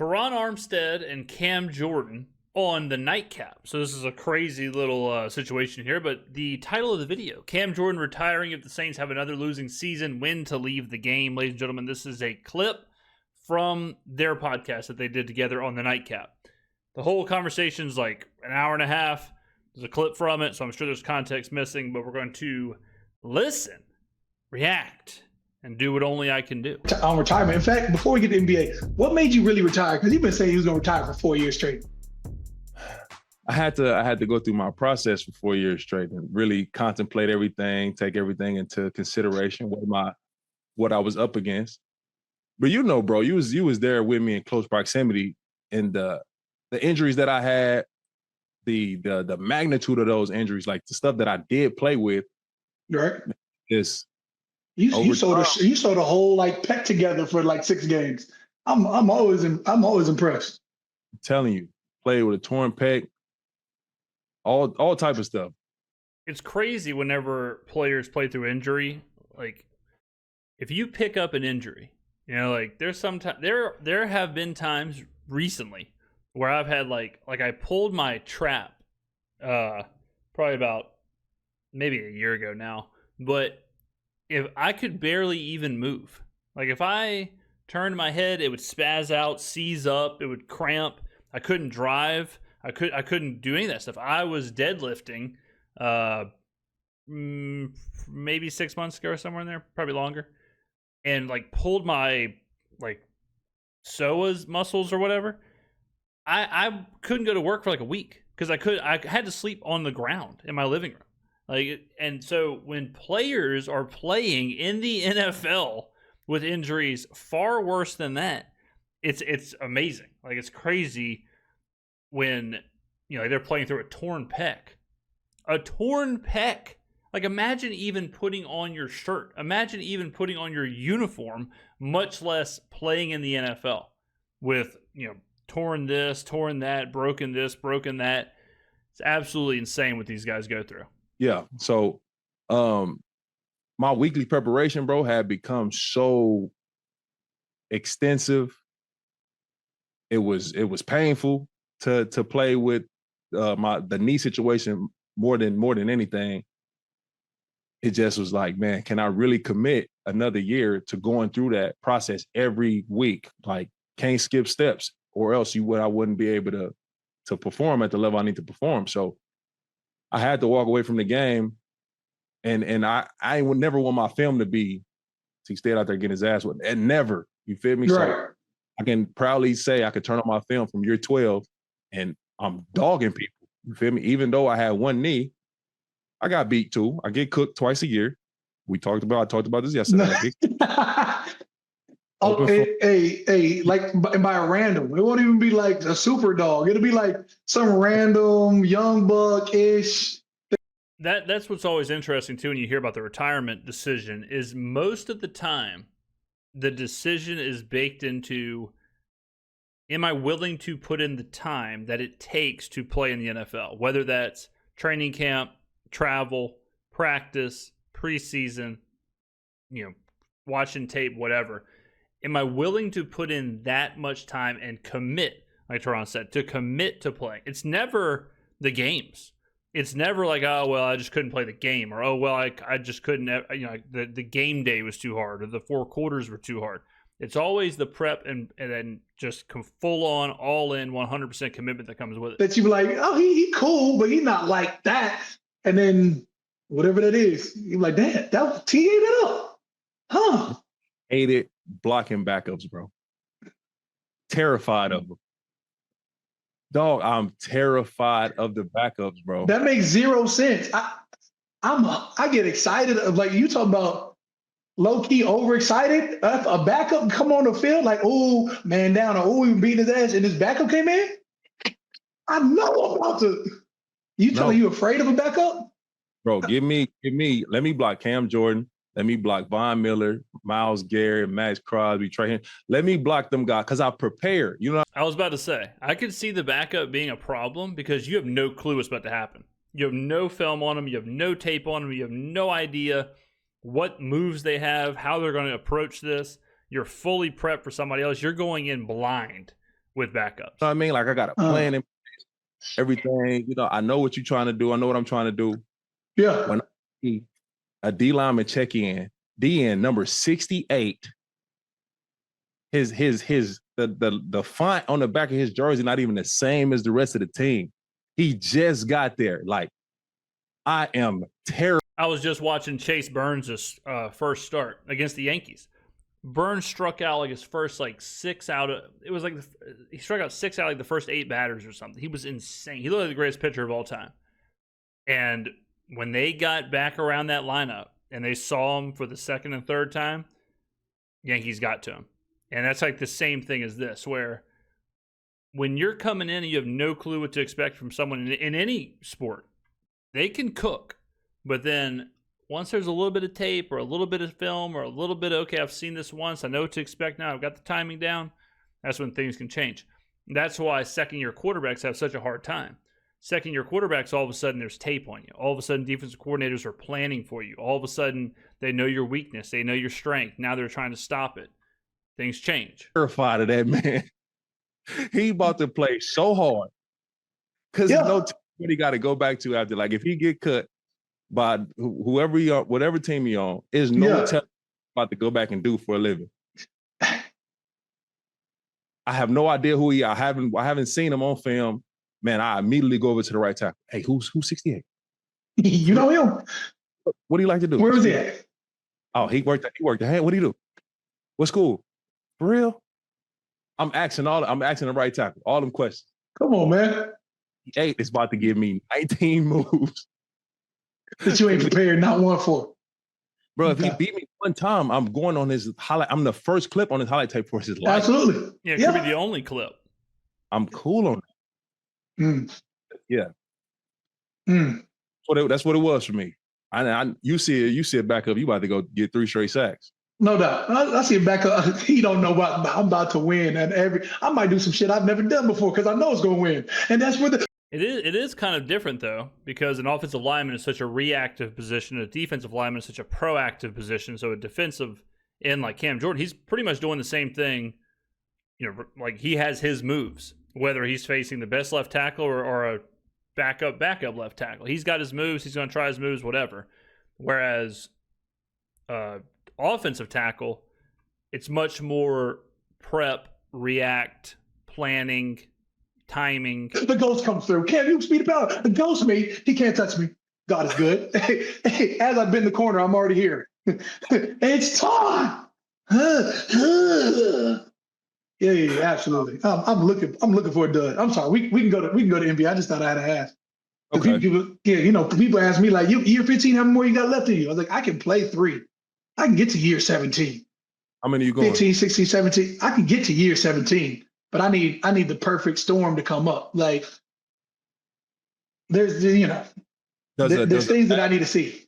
Teron Armstead and Cam Jordan on the nightcap. So this is a crazy little situation here, but the title of the video, Cam Jordan retiring if the Saints have another losing season, when to leave the game. Ladies and gentlemen, this is a clip from their podcast that they did together on the nightcap. The whole conversation's like an hour and a half. There's a clip from it, so I'm sure there's context missing, but we're going to listen, react, and do what only I can do. On retirement. In fact, before we get to NBA, what made you really retire? Because you've been saying you was going to retire for 4 years straight. I had to go through my process for 4 years straight and really contemplate everything, take everything into consideration, what I was up against. But you know, bro, you was there with me in close proximity, and the injuries that I had, the magnitude of those injuries, like the stuff that I did play with, right? Is you sewed a whole like pec together for like 6 games. I'm always impressed. I'm telling you, played with a torn pec, all type of stuff. It's crazy whenever players play through injury. Like, if you pick up an injury, you know, like there have been times recently where I've had like I pulled my trap, probably about maybe a year ago now, but if I could barely even move, like if I turned my head, it would spaz out, seize up, it would cramp. I couldn't drive. I couldn't do any of that stuff. I was deadlifting, maybe 6 months ago or somewhere in there, probably longer, and like pulled my like psoas muscles or whatever. I couldn't go to work for like a week because I had to sleep on the ground in my living room. Like, and so when players are playing in the NFL with injuries far worse than that, it's amazing. Like, it's crazy when, you know, they're playing through a torn pec. A torn pec. Like, imagine even putting on your shirt. Imagine even putting on your uniform, much less playing in the NFL with, you know, torn this, torn that, broken this, broken that. It's absolutely insane what these guys go through. Yeah. So my weekly preparation, bro, had become so extensive. It was painful to play with the knee situation more than anything. It just was like, man, can I really commit another year to going through that process every week? Like, can't skip steps, or else I wouldn't be able to perform at the level I need to perform. So I had to walk away from the game, and I would never want my film to be, he stayed out there getting his ass whipped. And never, you feel me? Right. So I can proudly say I could turn on my film from year 12 and I'm dogging people. You feel me? Even though I had one knee, I got beat too. I get cooked twice a year. I talked about this yesterday. Like by a random. It won't even be like a super dog. It'll be like some random young buck-ish. That's what's always interesting too when you hear about the retirement decision, is most of the time the decision is baked into, am I willing to put in the time that it takes to play in the NFL? Whether that's training camp, travel, practice, preseason, you know, watching tape, whatever. Am I willing to put in that much time and commit, like Teron said, to commit to playing? It's never the games. It's never like, oh, well, I just couldn't play the game, or, oh, well, I just couldn't, you know, the game day was too hard, or the 4 quarters were too hard. It's always the prep and then just full on, all in, 100% commitment that comes with it. That you be like, oh, he cool, but he's not like that. And then whatever that is, you're like, damn, that T ate it up. Huh. Hated blocking backups, bro. Terrified of them. Dog, I'm terrified of the backups, bro. That makes 0 sense. I get excited of, like, you talk about low-key overexcited. A backup come on the field like, oh, man down, or oh, he beating his ass, and this backup came in. I know about to. You telling you afraid of a backup? Bro, let me block Cam Jordan. Let me block Von Miller, Myles Garrett, Max Crosby, Trey Henry. Let me block them guys because I prepare. You know, I was about to say, I could see the backup being a problem because you have no clue what's about to happen. You have no film on them. You have no tape on them. You have no idea what moves they have, how they're going to approach this. You're fully prepped for somebody else. You're going in blind with backups. You know what I mean? Like I got a plan in place, everything. You know, I know what you're trying to do. I know what I'm trying to do. Yeah. When I see a D lineman check in, DN number 68, the font on the back of his jersey not even the same as the rest of the team. He just got there. Like, I am terrible. I was just watching Chase Burns' first start against the Yankees. Burns struck out like his first like 6 out of it was like he struck out 6 out of like the first 8 batters or something. He was insane. He looked like the greatest pitcher of all time. And when they got back around that lineup and they saw him for the second and third time, Yankees got to him. And that's like the same thing as this, where when you're coming in and you have no clue what to expect from someone in any sport, they can cook. But then once there's a little bit of tape or a little bit of film or a little bit of, okay, I've seen this once, I know what to expect now, I've got the timing down, that's when things can change. That's why second-year quarterbacks have such a hard time. Second-year quarterbacks, all of a sudden, there's tape on you. All of a sudden, defensive coordinators are planning for you. All of a sudden, they know your weakness. They know your strength. Now they're trying to stop it. Things change. Terrified of that man. He about to play so hard. Because no team he got to go back to after. Like, if he get cut by whoever you are, whatever team you're on, is no telling about to go back and do for a living. I have no idea who he is. I haven't seen him on film. Man, I immediately go over to the right tackle. Hey, who's 68? You know him? What do you like to do? Where was he at? Oh, he worked the hand. What do you do? What school? For real? I'm asking the right tackle. All them questions. Come on, man. 8 is about to give me 19 moves. That you ain't prepared not one for. Bro, if he beat me one time, I'm going on his highlight. I'm the first clip on his highlight tape for his life. Absolutely. Yeah, it could be the only clip. I'm cool on it. Yeah. That's what it was for me. You see it back up. You about to go get 3 straight sacks. No doubt. I see it back up. He don't know what I'm about to win, and I might do some shit I've never done before because I know it's gonna win. And that's where it is kind of different though, because an offensive lineman is such a reactive position, a defensive lineman is such a proactive position. So a defensive end like Cam Jordan, he's pretty much doing the same thing. You know, like he has his moves, whether he's facing the best left tackle or a backup left tackle. He's got his moves. He's going to try his moves, whatever. Whereas offensive tackle, it's much more prep, react, planning, timing. the ghost comes through. Cam, you speed about the ghost me. He can't touch me. God is good. Hey, as I've been in the corner, I'm already here. It's time. Yeah, absolutely. I'm looking for a dud. I'm sorry. We can go to NBA. I just thought I had to ask. Okay. People ask me like, year 15, how many more you got left in you? I was like, I can play 3. I can get to year 17. How many are you going? 15, 16, 17. I can get to year 17, but I need the perfect storm to come up. Like there's there's things that I need to see.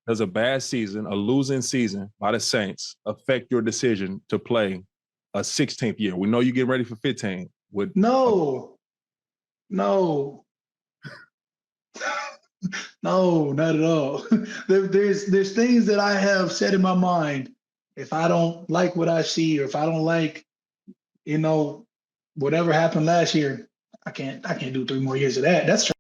Does a bad season, a losing season by the Saints affect your decision to play a 16th year? We know you're getting ready for 15. No, no, not at all. There's things that I have set in my mind. If I don't like what I see, or if I don't like, whatever happened last year, I can't do 3 more years of that. That's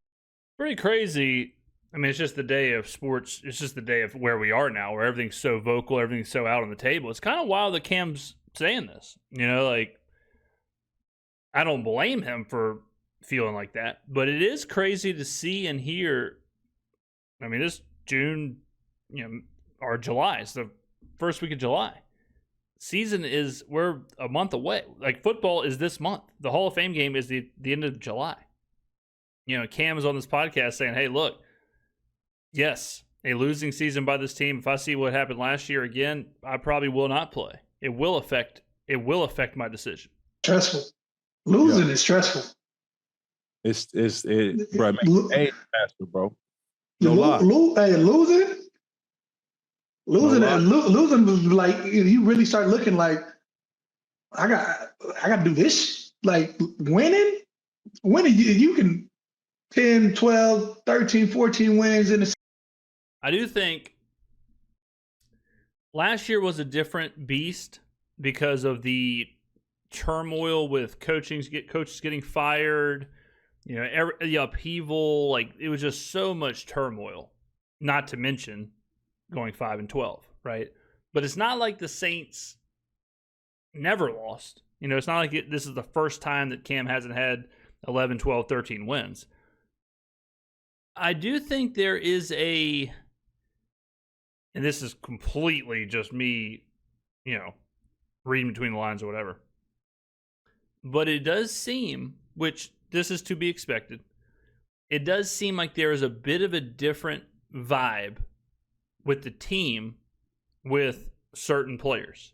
pretty crazy. I mean, it's just the day of sports. It's just the day of where we are now, where everything's so vocal, everything's so out on the table. It's kind of wild that Cam's saying this. Like, I don't blame him for feeling like that, but it is crazy to see and hear. I mean, this June, or July. It's the first week of July. We're a month away. Like, football is this month. The Hall of Fame game is the end of July. Cam is on this podcast saying, hey, look, yes, a losing season by this team. If I see what happened last year again, I probably will not play. It will affect my decision. Stressful. Losing is stressful. Bro, it makes you age faster, bro. No lie. Losing was like, you really start looking like, I got to do this. Like, winning you can 10, 12, 13, 14 wins in the. I do think last year was a different beast because of the turmoil with coaches getting fired, the upheaval, like it was just so much turmoil, not to mention going 5-12, right? But it's not like the Saints never lost. It's not like this is the first time that Cam hasn't had 11, 12, 13 wins. I do think there is and this is completely just me, reading between the lines or whatever. But it does seem, which this is to be expected, it does seem like there is a bit of a different vibe with the team with certain players.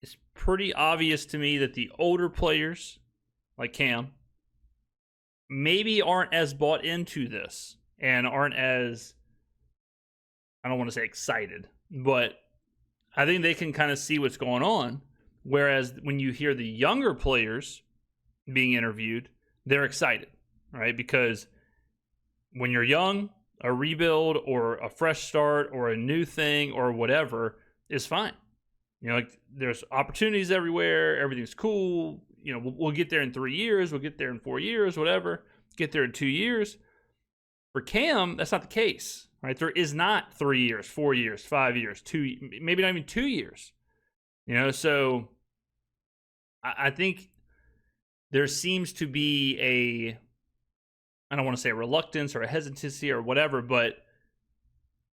It's pretty obvious to me that the older players, like Cam, maybe aren't as bought into this and aren't as, I don't want to say excited, but I think they can kind of see what's going on. Whereas when you hear the younger players being interviewed, they're excited, right? Because when you're young, a rebuild or a fresh start or a new thing or whatever is fine. Like there's opportunities everywhere. Everything's cool. We'll get there in 3 years. We'll get there in 4 years, whatever. Get there in 2 years. For Cam, that's not the case, right? There is not 3 years, 4 years, 5 years, maybe not even 2 years. So I think there seems to be I don't want to say a reluctance or a hesitancy or whatever, but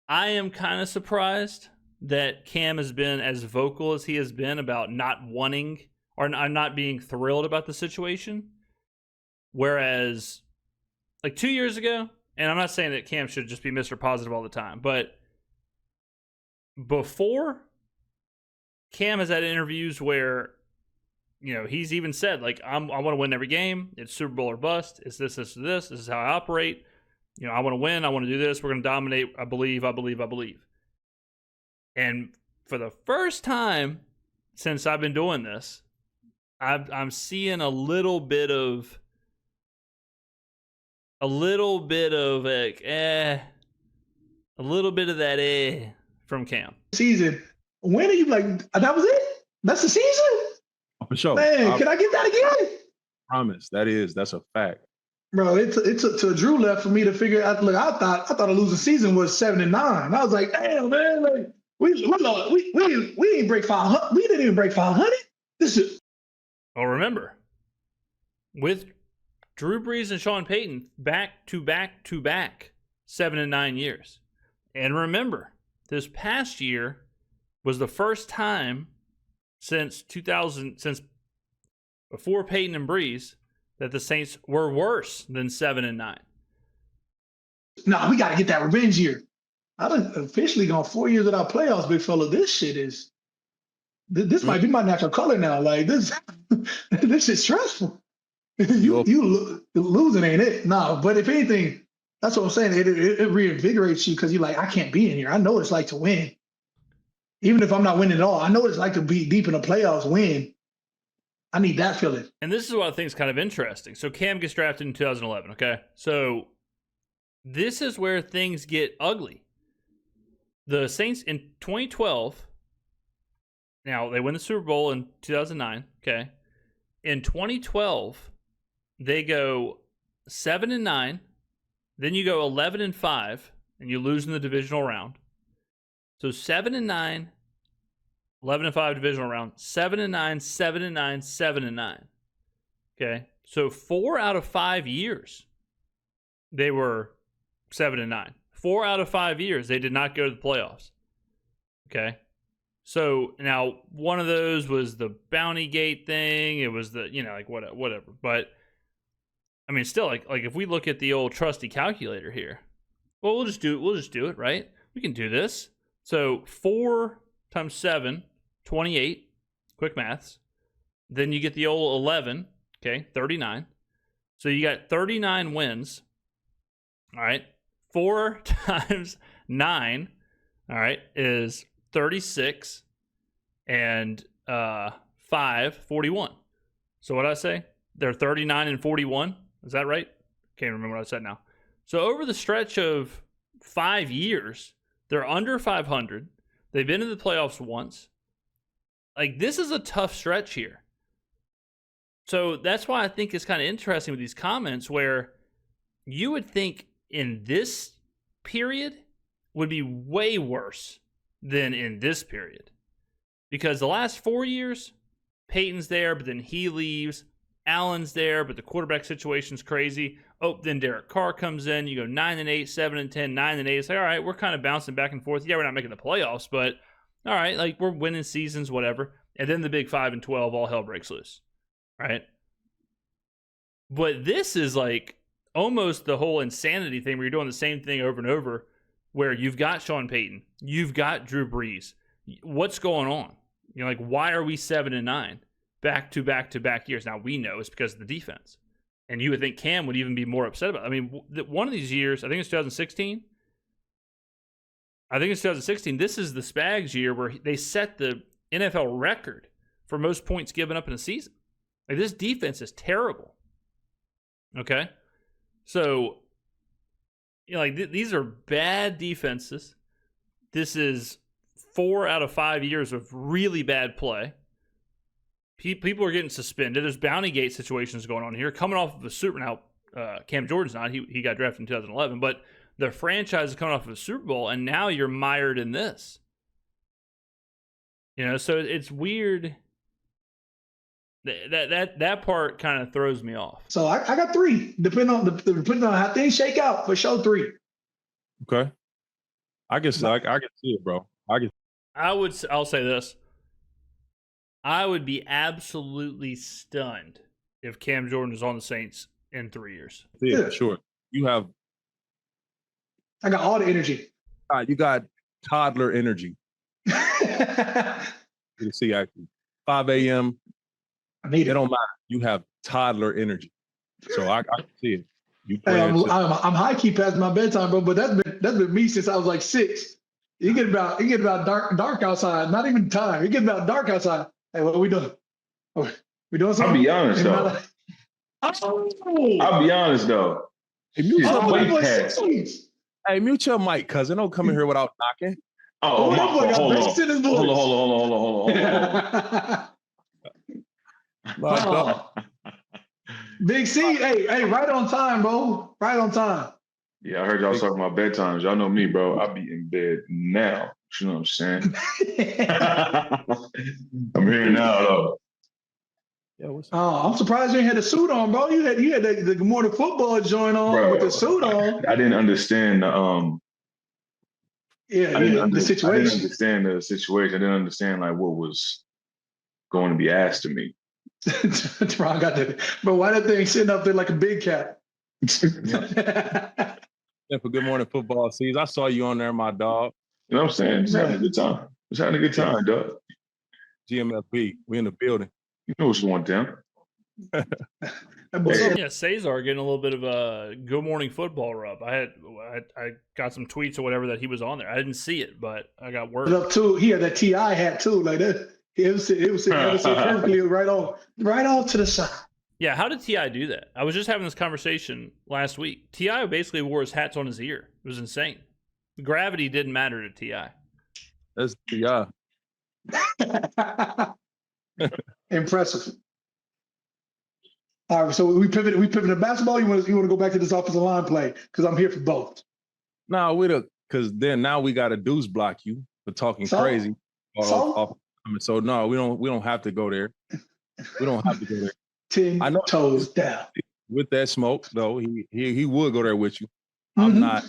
I am kind of surprised that Cam has been as vocal as he has been about not wanting or not being thrilled about the situation. Whereas, like 2 years ago, and I'm not saying that Cam should just be Mr. Positive all the time, but before, Cam has had interviews where, he's even said, like, I want to win every game. It's Super Bowl or bust. It's this. This is how I operate. I want to win. I want to do this. We're going to dominate. I believe. And for the first time since I've been doing this, I'm seeing a little bit of like, a little bit of that from Cam. Season. When are you like, that was it? That's the season? For sure. Man, can I get that again? Promise. That's a fact. Bro, it took till Drew left for me to figure out. Look, I thought a losing season was 7-9. I was like, damn, man, like we didn't break 500. We didn't even break 500. This is. Well, remember, with Drew Brees and Sean Payton back to back 7-9 years, and remember, this past year was the first time since before Peyton and Breeze that the Saints were worse than 7-9. Nah, we got to get that revenge year. I done officially gone 4 years without playoffs, big fella. This shit is. This might be my natural color now. Like this is stressful. you losing ain't it? No, but if anything, that's what I'm saying. It reinvigorates you because you're like, I can't be in here. I know what it's like to win. Even if I'm not winning at all, I know what it's like to be deep in the playoffs, win. I need that feeling. And this is what I think is kind of interesting. So Cam gets drafted in 2011, okay? So this is where things get ugly. The Saints in 2012, now they win the Super Bowl in 2009, okay? In 2012, they go 7-9, then you go 11-5, and you lose in the divisional round. So 7-9, 11-5 divisional round, 7-9, 7-9, 7-9. Okay, so 4 out of 5 years they were 7-9. 4 out of 5 years they did not go to the playoffs. Okay, so now one of those was the Bounty Gate thing. It was the like whatever. But I mean, still like if we look at the old trusty calculator here, well, we'll just do it, right? We can do this. So 4 times 7, 28. Quick maths. Then you get the old 11. Okay, 39. So you got 39 wins. All right. 4 times 9, all right, is 36. And 5, 41. So what did I say? They're 39 and 41. Is that right? Can't remember what I said now. So over the stretch of 5 years, they're under 500. They've been in the playoffs once. Like, this is a tough stretch here. So that's why I think it's kind of interesting with these comments where you would think in this period would be way worse than in this period. Because the last 4 years, Peyton's there, but then he leaves. Allen's there, but the quarterback situation's crazy. Oh, then Derek Carr comes in. You go 9-8, 7-10, 9-8. It's like, all right, we're kind of bouncing back and forth. Yeah, we're not making the playoffs, but all right, like we're winning seasons, whatever. And then the big 5-12, all hell breaks loose, right? But this is like almost the whole insanity thing where you're doing the same thing over and over, where you've got Sean Payton, you've got Drew Brees. What's going on? You're like, why are we 7-9 back to back to back years? Now we know it's because of the defense, and you would think Cam would even be more upset about it. I mean, one of these years, I think it's 2016. This is the Spags year where they set the NFL record for most points given up in a season. Like, this defense is terrible. Okay, so you know, like these are bad defenses. This is 4 out of 5 years of really bad play. People are getting suspended. There's bounty gate situations going on here. Coming off of a Super now, Cam Jordan's not. He got drafted in 2011, but the franchise is coming off of a Super Bowl, and now you're mired in this. You know, so it's weird. That part kind of throws me off. So I got 3, depending on how things shake out. For sure, 3. Okay, I guess I can see it, bro. I'll say this. I would be absolutely stunned if Cam Jordan is on the Saints in 3 years. Yeah, sure. You have. I got all the energy. You got toddler energy. You see, actually, 5 a.m. I need it. It don't matter. You have toddler energy, so I can see it. You Hey, I'm high key past my bedtime, bro. But that's been me since I was like 6. You get about dark outside. Not even time. You get about dark outside. Hey, what are we doing? We doing something? I'll be honest though. I'll be honest though. Hey, mute your mic, cousin. Don't come in here without knocking. Oh, my fault. Hold on. Big C, hey, right on time, bro. Right on time. Yeah, I heard y'all talking about bedtimes. Y'all know me, bro. I'll be in bed now. You know what I'm saying? I'm here now, though. Yeah, I'm surprised you ain't had a suit on, bro. You had the Good Morning Football joint on, bro, with the suit on. I didn't understand the the situation. I didn't understand the situation. I didn't understand like what was going to be asked of me. Teron got that. But why that thing sitting up there like a big cat? Yeah, for Good Morning Football season. I saw you on there, my dog. You know what I'm saying? Just having a good time. Just having a good time, dog. GMFB, we in the building. You know what's going down. Yeah, Cesar getting a little bit of a Good Morning Football rub. I got some tweets or whatever that he was on there. I didn't see it, but I got word. Up too. He had that TI hat too, like that. It was perfectly right off to the side. Yeah, how did T.I. do that? I was just having this conversation last week. T.I. basically wore his hats on his ear. It was insane. Gravity didn't matter to T.I. That's T.I. Impressive. All right, so we pivot to basketball. You want to go back to this offensive line play because I'm here for both. No, because then now we got to deuce block you for talking crazy. So no, we don't have to go there. We don't have to go there. 10 toes down. With that smoke, though, he would go there with you. Mm-hmm. I'm not.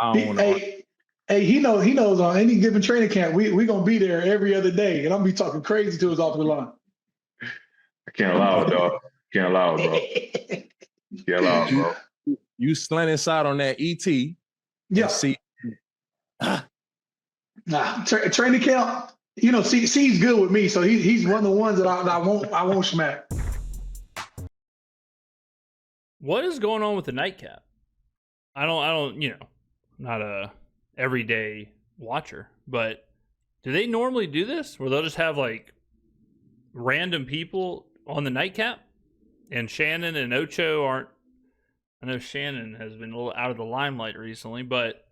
I don't want to. Hey, he knows on any given training camp, we gonna be there every other day, and I'm gonna be talking crazy to his offensive line. I can't allow it, dog. Can't allow it, bro. Can't allow it, bro. You slant inside on that ET. Yeah. See. Training camp. You know, C's good with me, so he's one of the ones that I won't smack. What is going on with the nightcap? I don't, not a everyday watcher, but do they normally do this where they'll just have like random people on the nightcap? And Shannon and Ocho aren't. I know Shannon has been a little out of the limelight recently, but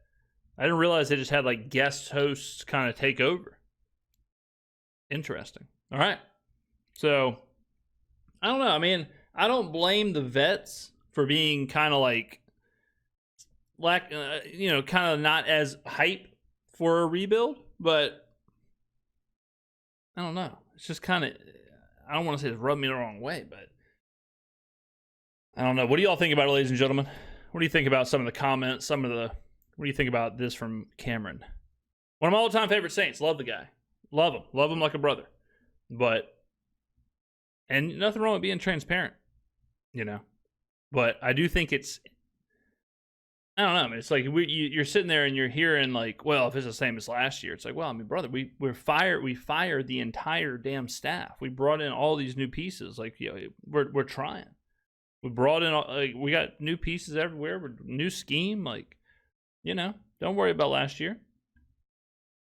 I didn't realize they just had like guest hosts kind of take over. Interesting. All right. So I don't know. I mean, I don't blame the vets for being kind of like kind of not as hype for a rebuild, but I don't know. It's just kind of, I don't want to say it's rubbed me the wrong way, but I don't know. What do y'all think about it, ladies and gentlemen? What do you think about some of the comments? What do you think about this from Cameron? One of my all-time favorite Saints. Love the guy. Love him. Love him like a brother. And nothing wrong with being transparent, But I do think it's, I don't know. I mean, it's like you're sitting there and you're hearing like, well, if it's the same as last year, it's like, well, I mean, brother, we fired the entire damn staff. We brought in all these new pieces. Like, we're trying. We brought in, we got new pieces everywhere. New scheme. Like, don't worry about last year.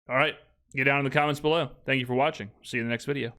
All right, get down in the comments below. Thank you for watching. See you in the next video.